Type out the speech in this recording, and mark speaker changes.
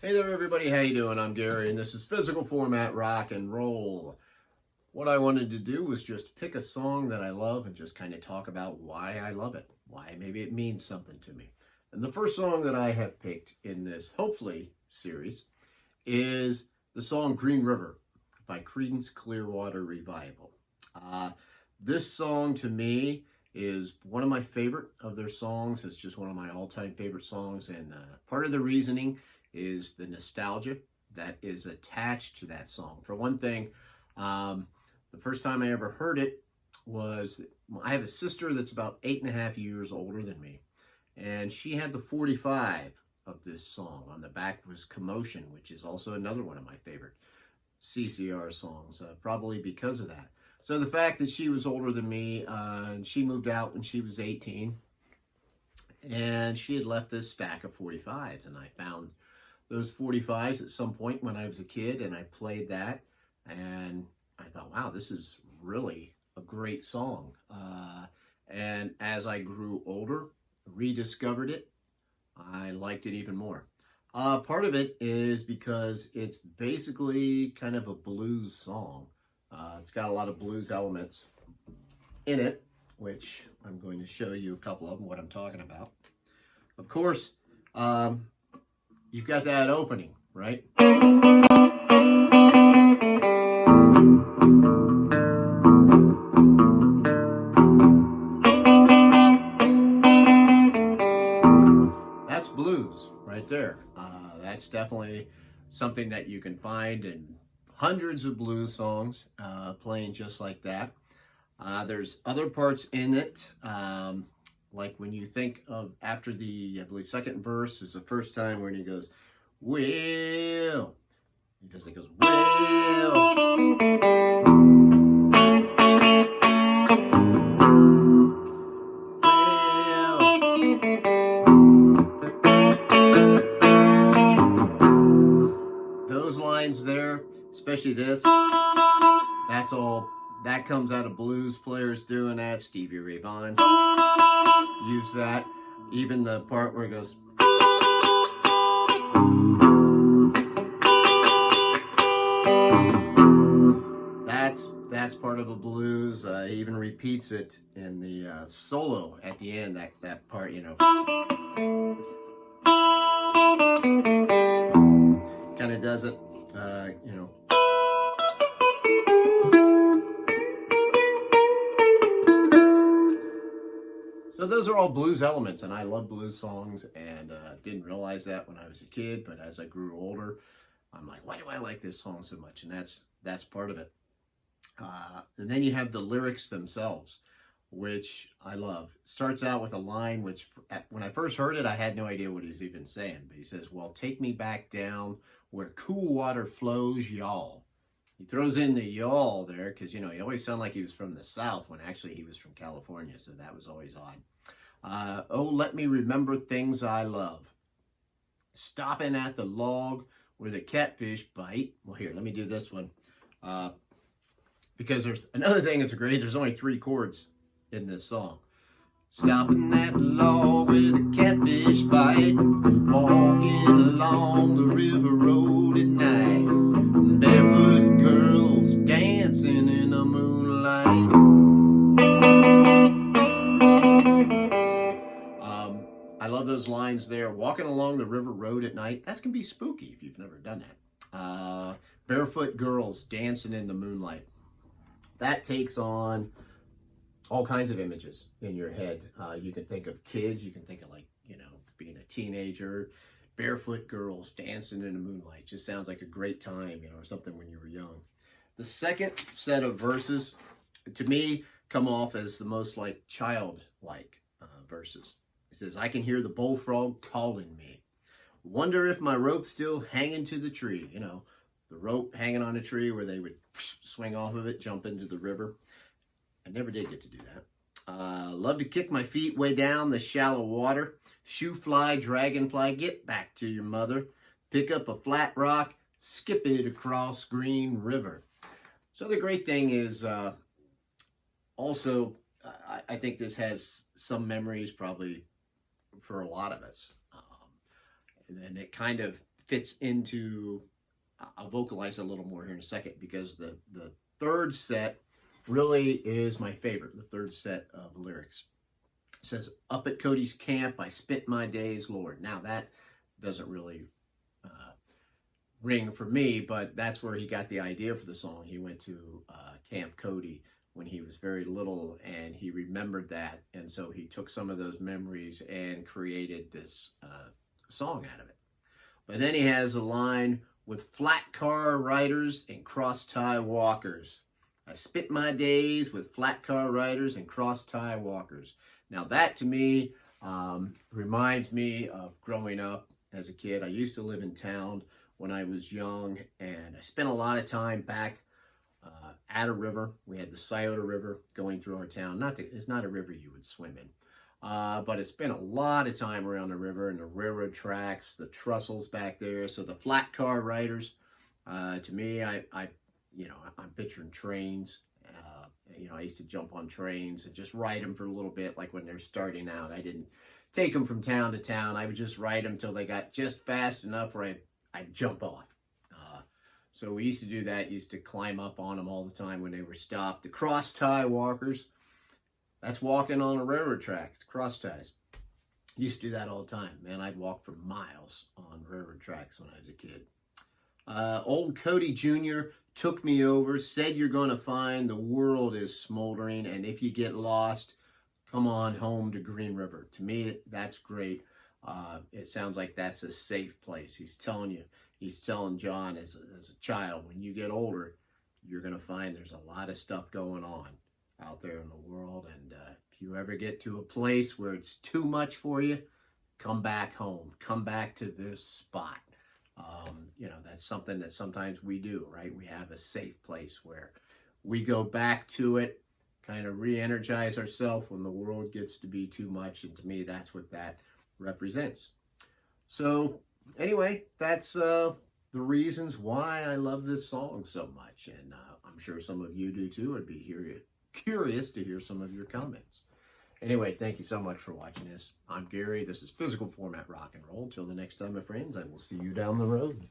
Speaker 1: Hey there everybody, how you doing? I'm Gary and this is Physical Format Rock and Roll. What I wanted to do was just pick a song that I love and just kind of talk about why I love it, why maybe it means something to me. And the first song that I have picked in this, hopefully, series is the song Green River by Creedence Clearwater Revival. This song to me is one of my favorite of their songs. It's just one of my all-time favorite songs, and part of the reasoning is the nostalgia that is attached to that song. For one thing, the first time I ever heard it was, I have a sister that's about 8.5 years older than me, and she had the 45 of this song. On the back was Commotion, which is also another one of my favorite CCR songs, probably because of that. So the fact that she was older than me, and she moved out when she was 18, and she had left this stack of 45s, and I found those 45s at some point when I was a kid, and I played that, and I thought, wow, this is really a great song. And as I grew older, rediscovered it, I liked it even more. Part of it is because it's basically kind of a blues song. It's got a lot of blues elements in it, which I'm going to show you a couple of them, what I'm talking about. Of course, you've got that opening, right? That's blues right there. That's definitely something that you can find in hundreds of blues songs playing just like that. There's other parts in it, like when you think of after the, I believe, second verse is the first time when he goes, well, he goes, those lines there, especially this, that comes out of blues players doing that. Stevie Ray Vaughan used that. Even the part where it goes, that's part of a blues. He even repeats it in the solo at the end, that part, you know. Kind of does it, you know. So those are all blues elements, and I love blues songs, and didn't realize that when I was a kid, but as I grew older, I'm like, why do I like this song so much? And that's part of it. And then you have the lyrics themselves, which I love. It starts out with a line which, when I first heard it, I had no idea what he's even saying, but he says, well, take me back down where cool water flows, y'all. He throws in the y'all there because, you know, he always sounded like he was from the South when actually he was from California, so that was always odd. Oh, let me remember things I love. Stopping at the log where the catfish bite. Well, here, let me do this one. Because there's another thing that's great, there's only 3 chords in this song. Stopping at the log where the catfish bite. Walking along the river road at night. Barefoot girls dancing in the moonlight. I love those lines there. Walking along the river road at night. That can be spooky if you've never done that. Barefoot girls dancing in the moonlight. That takes on all kinds of images in your head. You can think of kids. You can think of, like, you know, being a teenager. Barefoot girls dancing in the moonlight just sounds like a great time, you know, or something when you were young. The second set of verses, to me, come off as the most like childlike verses. It says, I can hear the bullfrog calling me. Wonder if my rope's still hanging to the tree. You know, the rope hanging on a tree where they would swing off of it, jump into the river. I never did get to do that. Love to kick my feet way down the shallow water. Shoo fly, dragonfly, get back to your mother. Pick up a flat rock, skip it across Green River. So the great thing is also, I think this has some memories probably for a lot of us. And it kind of fits into, I'll vocalize a little more here in a second, because the third set really is my favorite, the third set of lyrics. It says, "Up at Cody's camp, I spent my days, Lord." Now that doesn't really ring for me, but that's where he got the idea for the song. He went to Camp Cody when he was very little, and he remembered that, and so he took some of those memories and created this song out of it. But then he has a line, "With flat car riders and cross-tie walkers. I spent my days with flat car riders and cross-tie walkers." Now that to me reminds me of growing up as a kid. I used to live in town when I was young, and I spent a lot of time back at a river. We had the Scioto River going through our town. It's not a river you would swim in, but I spent a lot of time around the river and the railroad tracks, the trestles back there. So the flat car riders, to me, I'm picturing trains. I used to jump on trains and just ride them for a little bit, like when they're starting out. I didn't take them from town to town. I would just ride them until they got just fast enough where I'd jump off. So we used to do that, used to climb up on them all the time when they were stopped. The cross-tie walkers, that's walking on a railroad tracks, cross ties. Used to do that all the time. Man, I'd walk for miles on railroad tracks when I was a kid. Old Cody Jr. took me over, said, "You're going to find the world is smoldering, and if you get lost, come on home to Green River." To me, that's great. It sounds like that's a safe place. He's telling John as a child, when you get older, you're going to find there's a lot of stuff going on out there in the world. And if you ever get to a place where it's too much for you, come back home. Come back to this spot. That's something that sometimes we do, right? We have a safe place where we go back to it, kind of re-energize ourselves when the world gets to be too much. And to me, that's what that represents. So anyway, that's the reasons why I love this song so much. And I'm sure some of you do too. I'd be curious to hear some of your comments. Anyway, thank you so much for watching this. I'm Gary. This is Physical Format Rock and Roll. Till the next time, my friends, I will see you down the road.